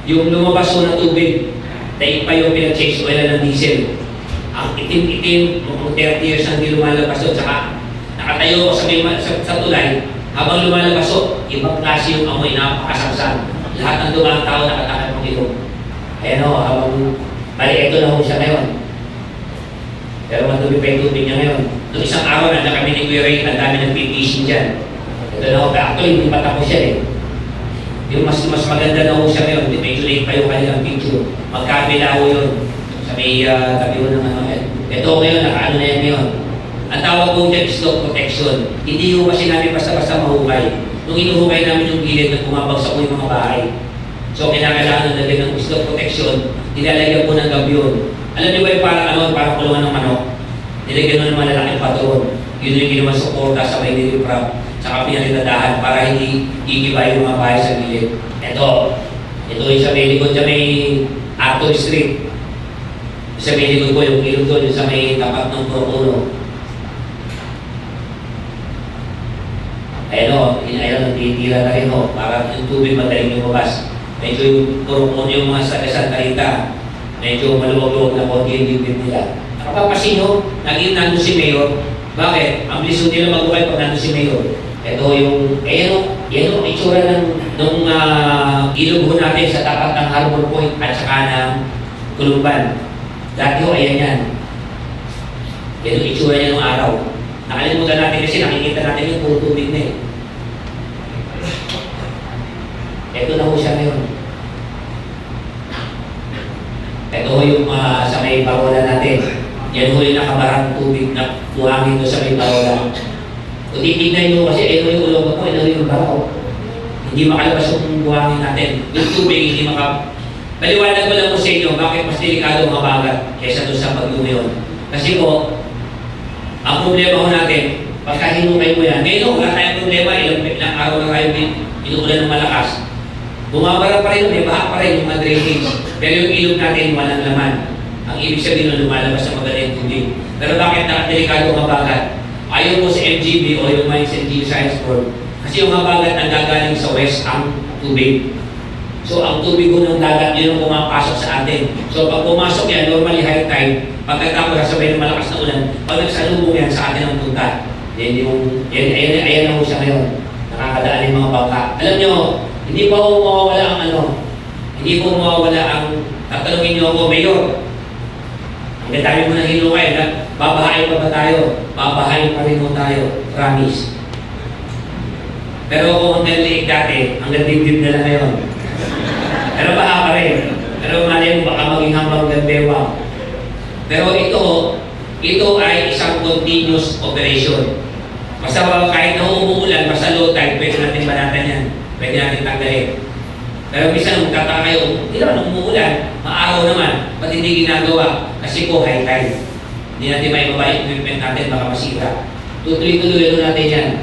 Speaker 2: yung lumabas ho ng tubig, dahil pa yung pinag-change oil ng diesel. Ang itim-itim, mukhang 30 years ang di lumalabas doon, saka nakatayo ko sa tulay, habang lumalabas o, ibang klase yung amoy, napakasangsan. Lahat ng dumaan tao nakatakot ng ilong. Ayan o, habang bali, ito na ho siya ngayon. Pero matuloy pa yung tubig niya ngayon. Noong isang araw, nandiyan kami ni Kuya Ray, ang dami ng pipishing dyan. Ito na ho, actually, hindi pa tapos siya eh. Yung mas maganda na ho siya ngayon, medyo late pa yung kanilang picture. Magkabila ho yun. Sa may tabi ho ng ano yan. Ito ngayon, nakaano na yan ngayon. Ang tawag po dyan is dog protection. Hindi ho kasi namin basta-basta mahukay. Nung inuhukay namin yung gilid na bumabagsak po yung mga bahay. So, kailangan na lagyan ng dog protection, nilalagyan po ng gabyon. Alam niyo ba yung parang kulungan ng manok? Nilagyan mo ng malalaking patron. Yun yung ginawa suporta sa may niliprap. Saka pinalitadahan para hindi igiba yung mga bahay sa gilid. Ito yung sa may likod, sa may Arthur Street. Sa may likod ko, yung ilog doon, yung sa may tapat ng Puro-Puno. Ayun nagtitira na rin o, para yung tubig madaling lumabas. Medyo yung Puro-Puno yung mga sa Tarita, medyo maluwag-luwag na konti yung dibdib nila. Nakapapasin nyo, naging nandun si Mayor. Bakit? Ang bilis nila mag-ukay pag nandun si Mayor. Ito yung, yan ang itsura ng ilog ho natin sa tapat ng Harbor Point at saka ng Kulumban. Dati ho, ayan yan. Yan ang itsura niya ng araw. Nakalimutan natin kasi nakikita natin yung puro tubig na eh. Ito na ho siya ngayon. Ito ho yung sa may parola natin. Yan ho yung nakabarang tubig na buhangin doon sa may parola. Kung titignan nyo kasi ito yung ulong ko, ito yung baraw. Hindi makalabas yung buhangin natin. Yung tubig hindi Maliwanag ko lang po sa inyo bakit mas delikado ang mabagat kaysa doon sa pag-umiyon. Kasi po, ang problema ko natin, pagka hinukay mo yan, ngayon wala tayong problema, ilang araw na tayo inuulan ng malakas. Bumabara pa rin, may baha pa rin yung mga drainage. Pero yung ilog natin walang laman. Ang ibig sabihin na lumalabas sa magandang tubig. Pero bakit delikado ang mabagat? Ayaw po sa MGB o yung Mines and Geoscience Board. Kasi yung mabagat ang gagaling sa west ang tubig. So ang tubig ko ng dagat, yun ang pumapasok sa atin. So pag pumasok yan, normally high tide, pagkatapos sabay ng malakas na ulan, pag nagsalubong yan sa atin ang punta. Ayan na ho siya ngayon. Nakakadaan yung mga bangka. Alam nyo, hindi pa ho mawawala ang hindi po mawawala ang, tatanungin nyo ako, Mayor, ang dami mo nang hinukay, babahain pa ba tayo? Babahain pa rin mo tayo. Promise. Pero kung ang liig dati, ang dibdib na lang ngayon. Pero baka pa rin. Pero mali mo baka maging hambang gandewa. Pero ito ay isang continuous operation. Basta kahit na umuulan, basta low tide, pwede natin banatan yan. Pwede natin tanggalin. Pero minsan magtataka kayo, hindi naman umuulan, maaraw naman, ba't hindi ginagawa? Kasi po high tide. Hindi natin may baba yung equipment natin, baka masira. Tutuloy-tuloy natin yan.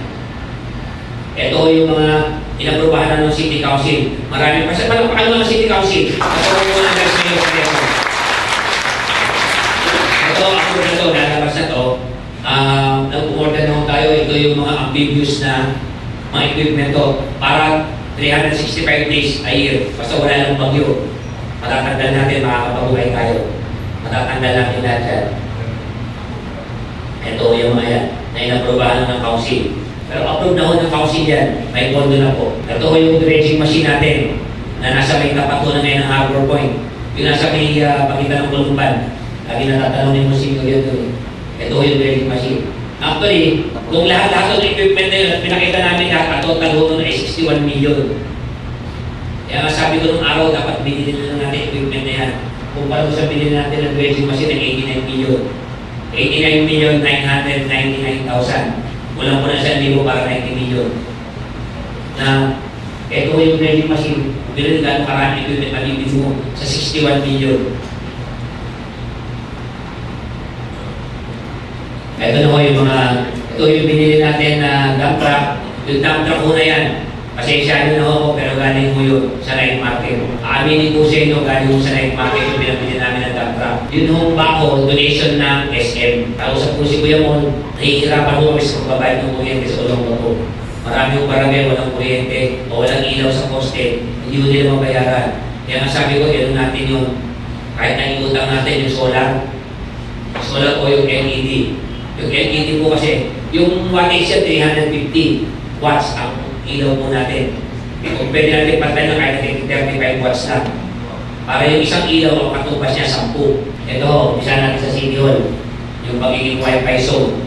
Speaker 2: Ito yung mga inaprubahan ng City Council. Marami pa sa palakpakan ng City Council. Ito yung mga guys ngayon sa Quezon. Ito, ako na ito, lalabas na ito. Nag-order na tayo. Ito yung mga amphibious na mga equipment to. Para 365 days a year. Basta wala lang bagyo. Matatanggal natin, makakapabuhay tayo. Matatanggal natin lahat yan. Ito yung mga yan na inaprubahan ng Council. Pero approve na ho ng Council yan, may pondo na po. Ito yung dredging machine natin na nasa may kapatunan ngayon ng Harbor Point. Yung nasa may pagitan ng Kulumban. Lagi natatanong mo si Miguel doon. Ito yung dredging machine. Actually, kung lahat ng equipment na yun at pinakita namin lahat, total ho nun ay 61 million. Kaya nga sabi ko nung araw, dapat binili na natin equipment na yan. Kung paano sa binili natin ng dredging machine ay 89 million. 89,999,000. Walang po na 1,000 para 90 million. Na ito yung dredging machine, bilhin gano'ng karami equipment mabibili mo sa 61 million. Ito na ho yung ito yung binili natin na dump truck. Yung dump truck ho na yan. Pasensya na ho pero galing mo yun sa night market. Aaminin ko sa inyo, galing mo sa night market yung pinabili namin ng dump truck. Yun hong bako, donation ng SM. Kausap ko si Kuya Mon, nahihirapan mo kami sa pagbabayad ng kuryente sa ulong bato. Marami yung barangay, walang kuryente o walang ilaw sa poste, hindi mo nila mabayaran. Kaya nga sabi ko, yun natin yung kahit na iutang natin yung solar o yung LED. Yung LED po kasi, Yung wattage yan, 350 watts ang ilaw po natin. Kung pwede natin pagdala kahit natin 35 watts lang. Para yung isang ilaw, ang katupas niya 10. Ito, isa natin sa City Hall. Yung pagiging Wi-Fi zone.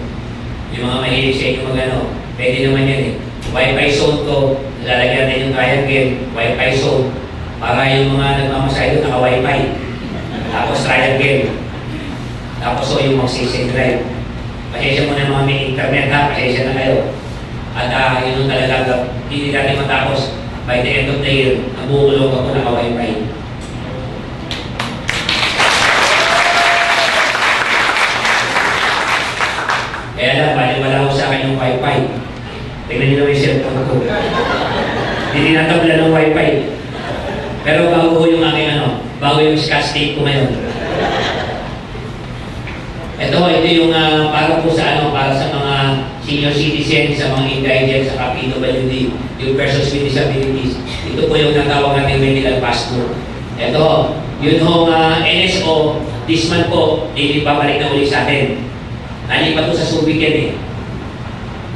Speaker 2: Yung mga mahilig sa inyo mag-ano, pwede naman yan eh. Wi-Fi zone ko, lalagyan natin yung triangle, Wi-Fi zone. Para yung mga nagmamasahe doon, naka-Wi-Fi. Tapos triangle. Tapos yung mag-sisig drive. Pasensya mo na mga may internet ha, pasensya na kayo. At yun yung talaga, hindi natin matapos by the end of the year, nabukulong ako naka-Wi-Fi. Kaya lang, wala ko sa akin yung Wi-Fi. Tingnan nyo naman yung cellphone ko. Hindi natabla ng Wi-Fi. Pero bago yung aking bago yung scotch tape ko ngayon. Ito yung para po sa para sa mga senior citizens, sa mga indigent, sa PWD, yung persons with disabilities. Ito po yung natawag natin medical passport. Ito, yun hong NSO, this month po, babalik na ulit sa atin. Nalipat po sa Subic yan eh.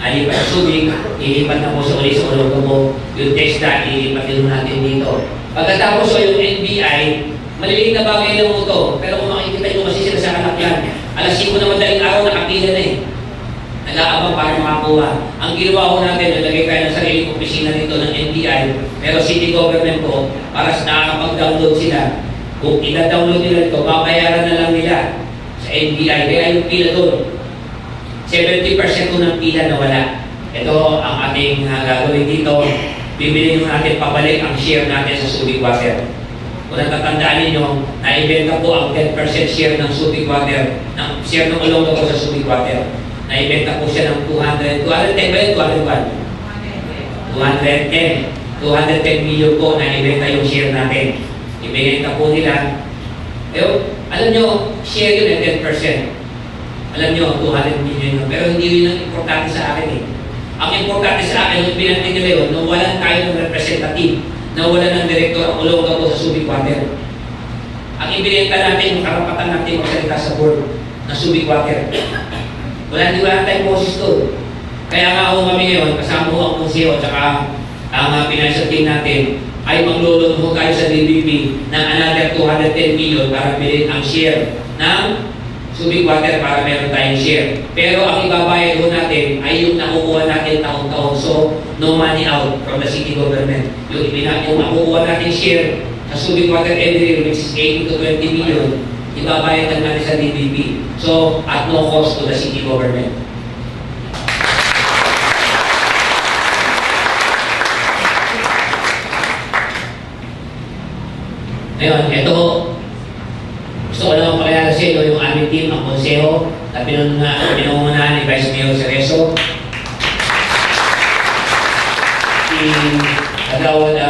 Speaker 2: Nalipat sa Subic, ilipat na po sa ulit sa Olongapo. Yung TESDA, ilipat din natin dito. Pagkatapos po yung NBI, maliliit na bagay lang mo ito. Pero kung makikita nyo kasi sila sa kalakyan, alas 5 na madaling araw, nakapila na eh. Nag-aabang para makakuha. Ang ginawa ko natin, nalagay tayo ng sariling opisina nito ng NBI, pero city government po, para nakakapag-download sila. Kung ina-download nila ito, babayaran na lang nila sa NBI. Kaya yung pila doon, 70% ko ng pila na wala. Ito ang ating gagawin dito. Bibili natin pabalik ang share natin sa Subic Water. Kung natatandaan ninyo, naibenta po ang 10% share ng Subic Water, ng share ng Olongapo sa Subic Water. Naibenta po siya ng 210 ba yun? 210 million po na ibenta yung share natin. Ibenta po nila. Pero, alam nyo, share yun at 10%. Alam nyo, 200 million yun. Pero hindi yun ang importante sa akin eh. Ang importante sa akin, yung binantin nila yun, nawalan tayo ng representative, nawalan ng direktor ang Olongapo sa Subic Water. Ang ibinenta natin, yung karapatan natin magsalita sa board ng Subic Water. Wala tayong boses doon. Kaya nga ako kami ngayon, kasama ko ang konseho at saka ang financial team natin, ay maglulod mo tayo sa DBP ng another 210 million para bilhin ang share ng Subic Water para meron tayong share. Pero ang ibabayad ho natin ay yung nakukuha natin taon-taon. So, no money out from the city government. Yung nakukuha natin share sa Subic Water every year, which is 18 to 20 million, ibabayad lang natin sa DBP. So, at no cost to the city government. Ngayon, ito, gusto ko naman pakilala sa inyo yung aming team, ang konseho, na pinungunahan ni Vice Mayor Cerezo, si Kagawad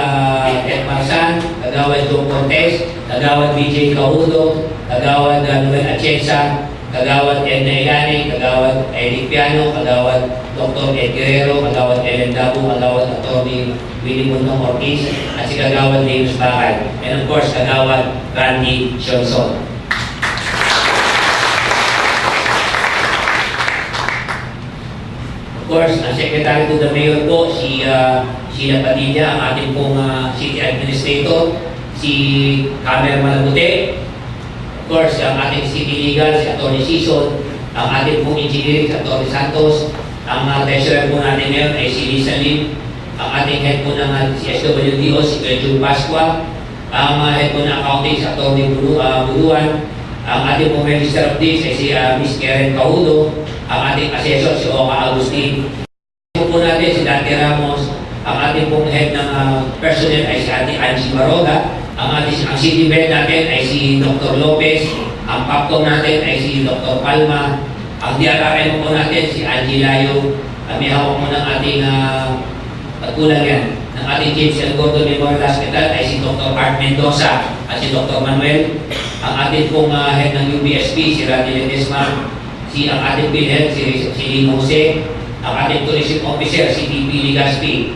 Speaker 2: Ed Marsan, Kagawad Dong Cortez, Kagawad BJ Cahudo, Kagawad Noel Atienza, Kagawad Edna Ilani, Kagawad Eric Piano, Kagawad Dr. Ed Guerrero, Kagawad Ellen Dabu, Kagawad Atty. Willie Muntong Ortiz, at si Kagawad James Bakay, and of course, Kagawad Randy Johnson. Of course, ang Secretary to the Mayor po, si Sheila Padilla, ang ating pong City Administrator, si Camer Malabute, of course, ang ating City Legal, si Atty. Sison, ang ating pong Engineering, si Atty. Santos, ang Treasurer po natin ngayon ay si Lisa Lim, ang ating head po ng CSWDO, si Pedro Pasqua, ang head po ng accounting, si Atty. Buluan, ang ating pong Register of Deeds ay si Ms. Karen Cahudo, ang ating assessor si Oka Agustin, ang po natin si Dante Ramos, ang ating pong head ng personnel ay si Ate Angie Baroga, ang city bed natin ay si Dr. Lopez, ang PAPCOM natin ay si Dr. Palma, ang DRRM po natin si Angie Layo, may hawak mo ng ating pagkulang yan ng ating James L. Gordon Memorial Hospital ay si Dr. Art Mendoza at si Dr. Manuel. Ang ating pong head ng UBSP, si Randy Ledesma, ang ating PhilHealth, si Lee Jose, ang ating tourism officer, si DP Ligaspi,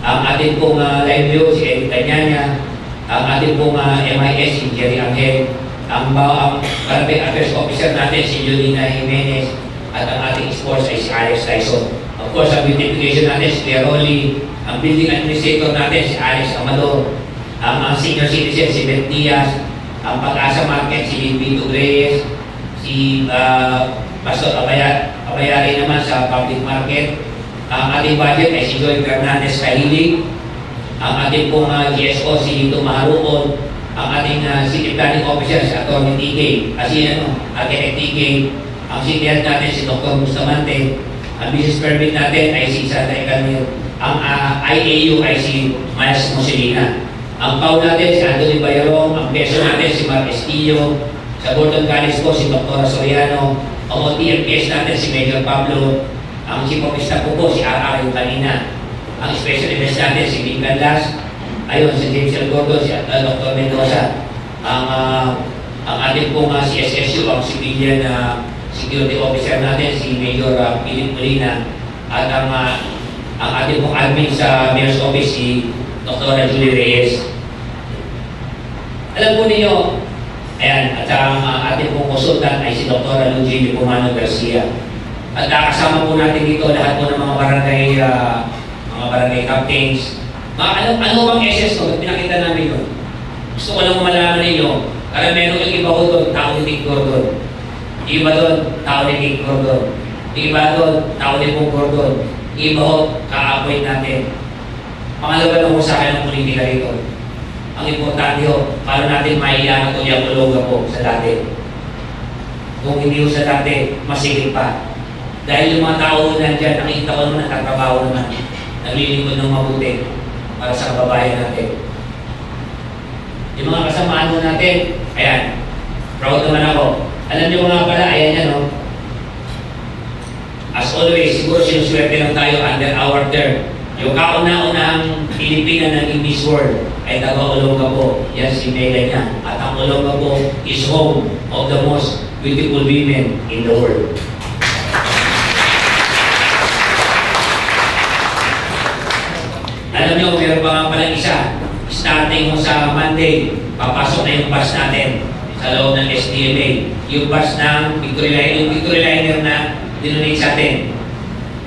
Speaker 2: ang ating pong live si Eric Tanyanya, ang ating pong MIS, si Jerry Angel, ang Barangay Affairs Officer natin, si Julina Jimenez, at ang ating sports ay si Alex Tyson. Of course, ang beautification natin si Kuya Rolly, ang building administrator natin si Alex Amador, ang senior citizen si Ben Diaz, ang Pag-asa Market si Vito Reyes, si Pastor Abayari naman sa public market. Ang ating budget ay si Joy Fernandez Kahilig, ang ating pong GSO si Lito Maharukon, ang ating City Planning Officer si Atty. TK, Architect TK, ang city head natin si Dr. Bustamante, ang business permit natin ay si Santa Ecanir, ang IAU ay si Miles Moselina, ang PAW natin si Anthony Bayarong, ang peso natin si Mark Estillo, sa Gordon College po si Dr. Soriano, ang OTMPS natin si Major Pablo, ang Chief of Staff po si R.R. yung kanina, ang Special Events natin si Bing Canlas, ayun, si James L. Gordon, si Dr. Mendoza, ang ating pong CSSU, ang Civilian Security Officer natin, si Major Philip Molina, at ang ating pong admin sa Mayor's Office, si Dr. Julie Reyes. Alam po ninyo, ayan, at ang ating pong consultant ay si Dr. Luigi Pumano Garcia. At kasama po natin dito lahat po ng mga barangay captains. Ano bang SS ko? Pinakita namin yun. Gusto ko lang malaman ninyo, para meron yung iba ko doon, tao ni King Gordon. Iba doon, tao ni King Gordon. Iba doon, tao ni Pong Gordon. Iba ho, ka-appoint natin. Pangalawa lang po sa akin ang politika rito. Ang importante ho, paano natin mailangan ito yung uloga po sa dati. Kung hindi ho sa dati, masigit pa. Dahil yung mga tao nandiyan, nakikita ko naman nagtatrabaho naman. Naglilingkod ng mabuti para sa kababayan natin. Yung mga kasamaan mo natin, ayan, proud naman ako. Alam niyo mga pala, ayan yan, no? As always, siguro sinuswerte lang tayo under our term. Yung kauna-unahang Pilipina ng Miss World ay taga-Olonga po. Yan si Melania. At ang Olonga po is home of the most beautiful women in the world. Alam niyo, meron pa nga palang isa. Starting mo sa Monday, papasok na yung bus natin sa loob ng SDMA. Yung bus ng Victory Liner na dinonate sa atin.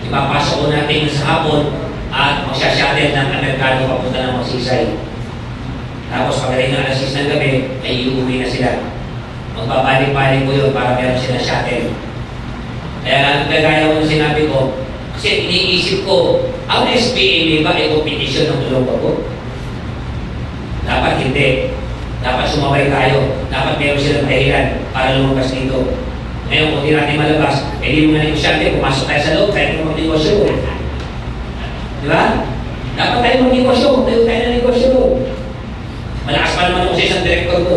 Speaker 2: Ipapasok ko natin sa hapon at magsya-shuttle ng Amerikano papunta ng Magsisay. Tapos pagdating ng alas 6 ng gabi, ay iuwi na sila. Magbabalik-balik ko yun para meron sila shuttle. Kaya kagaya ko ng sinabi ko, kasi iniisip ko, ang SPA ba ay competition ng Olonga po? Dapat hindi. Dapat sumabay tayo. Dapat meron silang dahilan para lumabas dito. Ngayon, kung di natin malabas, hindi mo na negosyante, pumasok tayo sa loob, tayo na mag-negosyo. Di ba? Dapat tayo mag-negosyo, tayo na negosyo. Malakas pa naman ako sa isang director ko.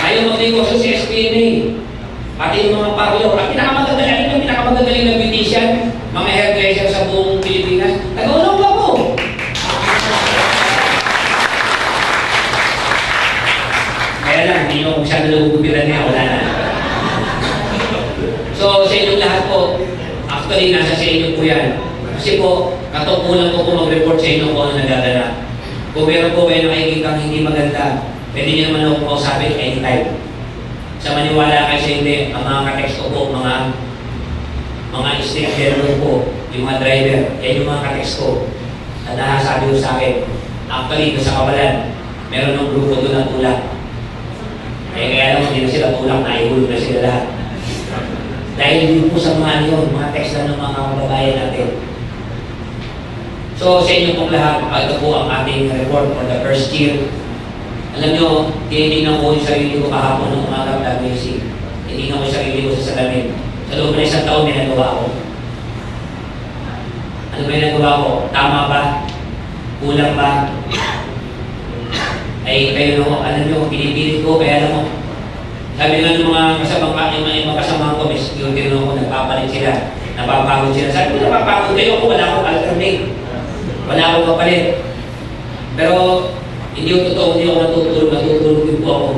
Speaker 2: Ayaw mag-negosyo si SPNA. Pati yung mga parlo. Ang pinakamagagaling na beautician, mga hairdresser sa buong Pilipinas, nag-Olonga po. Kaya lang, hindi nyo masyado nagugupiran niya, wala na. So, sa inyong lahat po, actually, nasa sa inyo po yan. Kasi po, katukulan ko po mag-report sa inyo kung ano nagaganap. Kung meron po kayo nakikita hindi maganda, pwede niyo naman ako kausapin anytime. Sa maniwala kayo sa hindi, ang mga katext ko po, mga street vendor po, yung mga driver, yan yung mga katext ko. At nasasabi ko sa akin, actually, sa Kabalan, meron ng grupo doon na tulak. Kaya lang, hindi na sila tulak, naihulog na sila lahat. Dahil yun po sa mga yun, mga text lang ng mga kababayan natin. So, sa inyo pong lahat, ito po ang ating report for the first year. Alam nyo, tinitingnan ko yung sarili ko kahapon ng umaga at WC. Tinitingnan ko yung sarili ko sa salamin. Sa loob na isang taon, may nagawa ko. Ano ba yung nagawa ko? Tama ba? Kulang ba? Ay, kayo no, alam nyo, pinipilit ko, kaya alam mo, sabi nga ng mga kasamahan ko, may security no ako, nagpapalit sila, napapagod sila. Sabi ko, napapagod kayo ako, wala akong alternate. Wala akong kapalit. Pero, hindi ko totoo, hindi ako natutulog din po ako.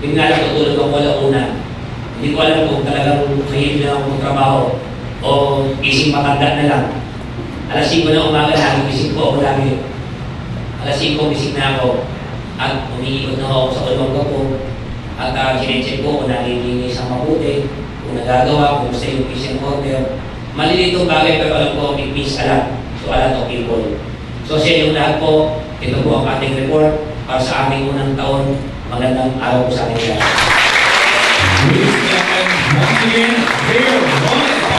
Speaker 2: Yung nga lang, tutulog ako wala una. Hindi ko alam kung talagang mahilig na ako magtrabaho o ising matanda na lang. Alas 5 na umaga, naging ising po ako lagi. Alas 5 bisig na ako at umiikot na ako sa Olonga po at sinecheck ko kung nalilinis ang mabuti, kung nagagawa, kung gusto yung patient order. Malilitong bagay pero alam ko, it means a lot to a lot of people. So siya yung lahat po, ito po ang ating report para sa aming unang taon. Magandang araw po sa ating lahat.
Speaker 1: Ladies and gentlemen, once again, Mayor Ron